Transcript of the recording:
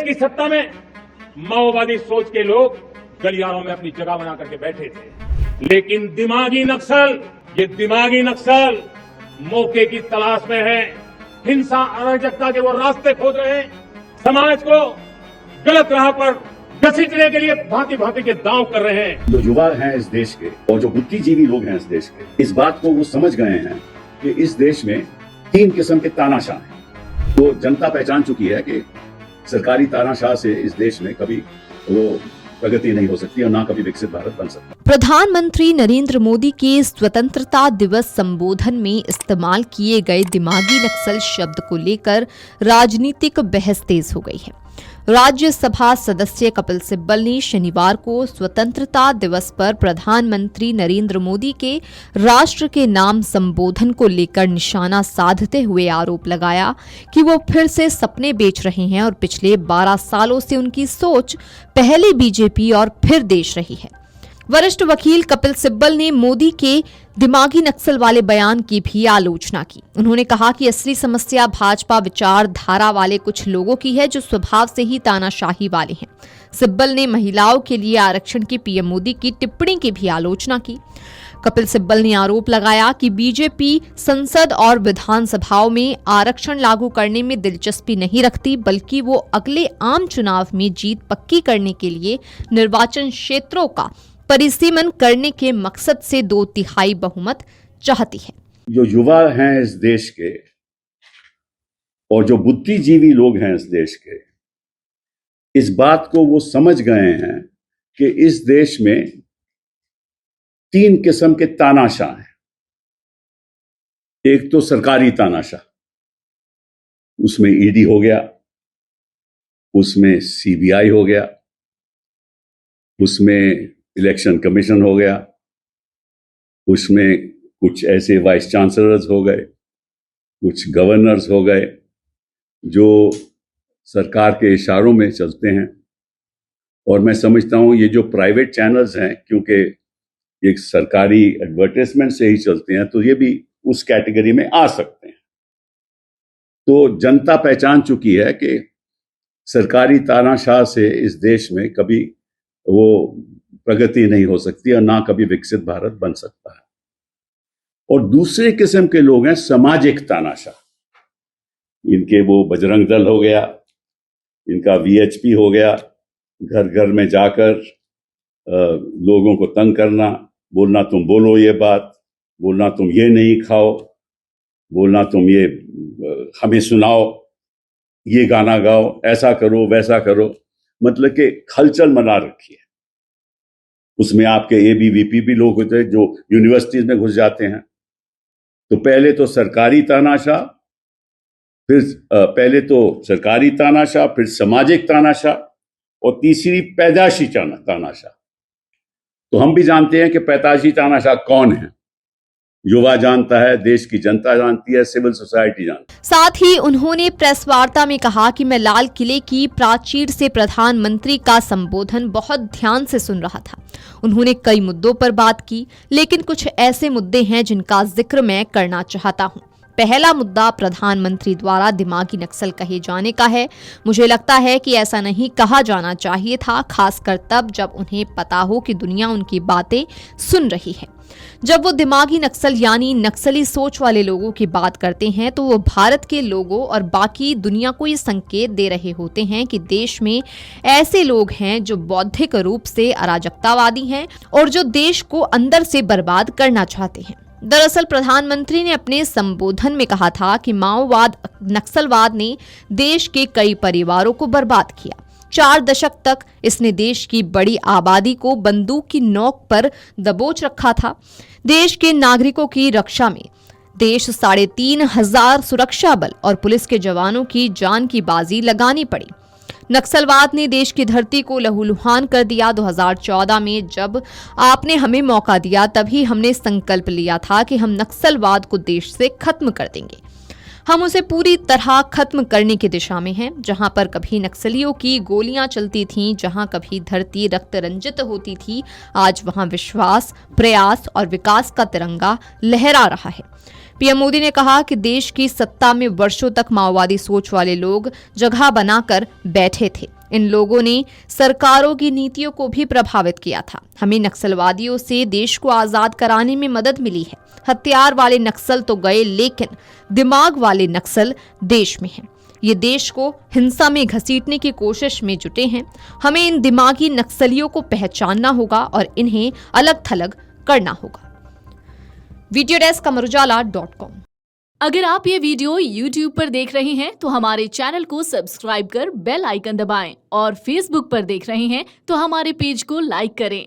की सत्ता में माओवादी सोच के लोग गलियारों में अपनी जगह बना करके बैठे थे, लेकिन दिमागी नक्सल मौके की तलाश में है, हिंसा अराजकता के वो रास्ते खोज रहे हैं, समाज को गलत राह पर घसीटने के लिए भांति भांति के दांव कर रहे हैं। जो युवा हैं इस देश के और जो बुद्धिजीवी लोग हैं इस देश के, इस बात को वो समझ गए हैं कि इस देश में 3 किस्म के तानाशाह हैं। तो जनता पहचान चुकी है कि सरकारी तानाशाह से इस देश में कभी वो प्रगति नहीं हो सकती और ना कभी विकसित भारत बन सकता। प्रधानमंत्री नरेंद्र मोदी के स्वतंत्रता दिवस संबोधन में इस्तेमाल किए गए दिमागी नक्सल शब्द को लेकर राजनीतिक बहस तेज हो गई है। राज्यसभा सदस्य कपिल सिब्बल ने शनिवार को स्वतंत्रता दिवस पर प्रधानमंत्री नरेंद्र मोदी के राष्ट्र के नाम संबोधन को लेकर निशाना साधते हुए आरोप लगाया कि वो फिर से सपने बेच रहे हैं और पिछले 12 सालों से उनकी सोच पहले बीजेपी और फिर देश रही है। वरिष्ठ वकील कपिल सिब्बल ने मोदी के दिमागी नक्सल वाले बयान की भी आलोचना की। उन्होंने कहा कि असली समस्या भाजपा विचारधारा वाले कुछ लोगों की है जो स्वभाव से ही तानाशाही वाले हैं। सिब्बल ने महिलाओं के लिए आरक्षण की पीएम मोदी की टिप्पणी की भी आलोचना की। कपिल सिब्बल ने आरोप लगाया कि बीजेपी संसद और विधानसभाओं में आरक्षण लागू करने में दिलचस्पी नहीं रखती, बल्कि वो अगले आम चुनाव में जीत पक्की करने के लिए निर्वाचन क्षेत्रों का परिसीमन करने के मकसद से 2/3 बहुमत चाहती है। जो युवा हैं इस देश के और जो बुद्धिजीवी लोग हैं इस देश के, इस बात को वो समझ गए हैं कि इस देश में 3 किस्म के तानाशाह हैं। एक तो सरकारी तानाशाह, उसमें ईडी हो गया, उसमें सीबीआई हो गया, उसमें इलेक्शन कमीशन हो गया, उसमें कुछ ऐसे वाइस चांसलर्स हो गए, कुछ गवर्नर्स हो गए जो सरकार के इशारों में चलते हैं। और मैं समझता हूं ये जो प्राइवेट चैनल्स हैं, क्योंकि ये सरकारी एडवर्टाइजमेंट से ही चलते हैं, तो ये भी उस कैटेगरी में आ सकते हैं। तो जनता पहचान चुकी है कि सरकारी तानाशाह से इस देश में कभी वो प्रगति नहीं हो सकती और ना कभी विकसित भारत बन सकता है। और दूसरे किस्म के लोग हैं सामाजिक तानाशाह। इनके वो बजरंग दल हो गया, इनका वीएचपी हो गया, घर घर में जाकर लोगों को तंग करना, बोलना तुम बोलो ये बात, बोलना तुम ये नहीं खाओ, बोलना तुम ये हमें सुनाओ, ये गाना गाओ, ऐसा करो वैसा करो, मतलब कि हलचल मना रखी है। उसमें आपके एबीवीपी भी लोग होते हैं जो यूनिवर्सिटीज में घुस जाते हैं। तो पहले तो सरकारी तानाशाह, फिर सामाजिक तानाशाह और तीसरी पैदाशी तानाशाह। तो हम भी जानते हैं कि पैदाशी तानाशाह कौन है। युवा जानता है, देश की जनता जानती है, सिविल सोसाइटी जानती है। साथ ही उन्होंने प्रेस वार्ता में कहा कि मैं लाल किले की प्राचीर से प्रधानमंत्री का संबोधन बहुत ध्यान से सुन रहा था। उन्होंने कई मुद्दों पर बात की, लेकिन कुछ ऐसे मुद्दे हैं जिनका जिक्र मैं करना चाहता हूं। पहला मुद्दा प्रधानमंत्री द्वारा दिमागी नक्सल कहे जाने का है। मुझे लगता है कि ऐसा नहीं कहा जाना चाहिए था, खासकर तब जब उन्हें पता हो कि दुनिया उनकी बातें सुन रही है। जब वो दिमागी नक्सल यानी नक्सली सोच वाले लोगों की बात करते हैं तो वो भारत के लोगों और बाकी दुनिया को ये संकेत दे रहे होते हैं कि देश में ऐसे लोग हैं जो बौद्धिक रूप से अराजकतावादी हैं और जो देश को अंदर से बर्बाद करना चाहते हैं। दरअसल प्रधानमंत्री ने अपने संबोधन में कहा था कि माओवाद, नक्सलवाद ने देश के कई परिवारों को बर्बाद किया। 4 दशक तक इसने देश की बड़ी आबादी को बंदूक की नोक पर दबोच रखा था। देश के नागरिकों की रक्षा में देश 3,500 सुरक्षा बल और पुलिस के जवानों की जान की बाजी लगानी पड़ी। नक्सलवाद ने देश की धरती को लहूलुहान कर दिया। 2014 में जब आपने हमें मौका दिया, तभी हमने संकल्प लिया था कि हम नक्सलवाद को देश से खत्म कर देंगे। हम उसे पूरी तरह खत्म करने की दिशा में हैं। जहां पर कभी नक्सलियों की गोलियां चलती थीं, जहां कभी धरती रक्त रंजित होती थी, आज वहां विश्वास, प्रयास और विकास का तिरंगा लहरा रहा है। पीएम मोदी ने कहा कि देश की सत्ता में वर्षों तक माओवादी सोच वाले लोग जगह बनाकर बैठे थे। इन लोगों ने सरकारों की नीतियों को भी प्रभावित किया था। हमें नक्सलवादियों से देश को आजाद कराने में मदद मिली है। हथियार वाले नक्सल तो गए, लेकिन दिमाग वाले नक्सल देश में हैं। ये देश को हिंसा में घसीटने की कोशिश में जुटे हैं। हमें इन दिमागी नक्सलियों को पहचानना होगा और इन्हें अलग थलग करना होगा। Video desk Amarujala dot com. अगर आप ये वीडियो YouTube पर देख रहे हैं तो हमारे चैनल को सब्सक्राइब कर बेल आइकन दबाएं और Facebook पर देख रहे हैं तो हमारे पेज को लाइक करें।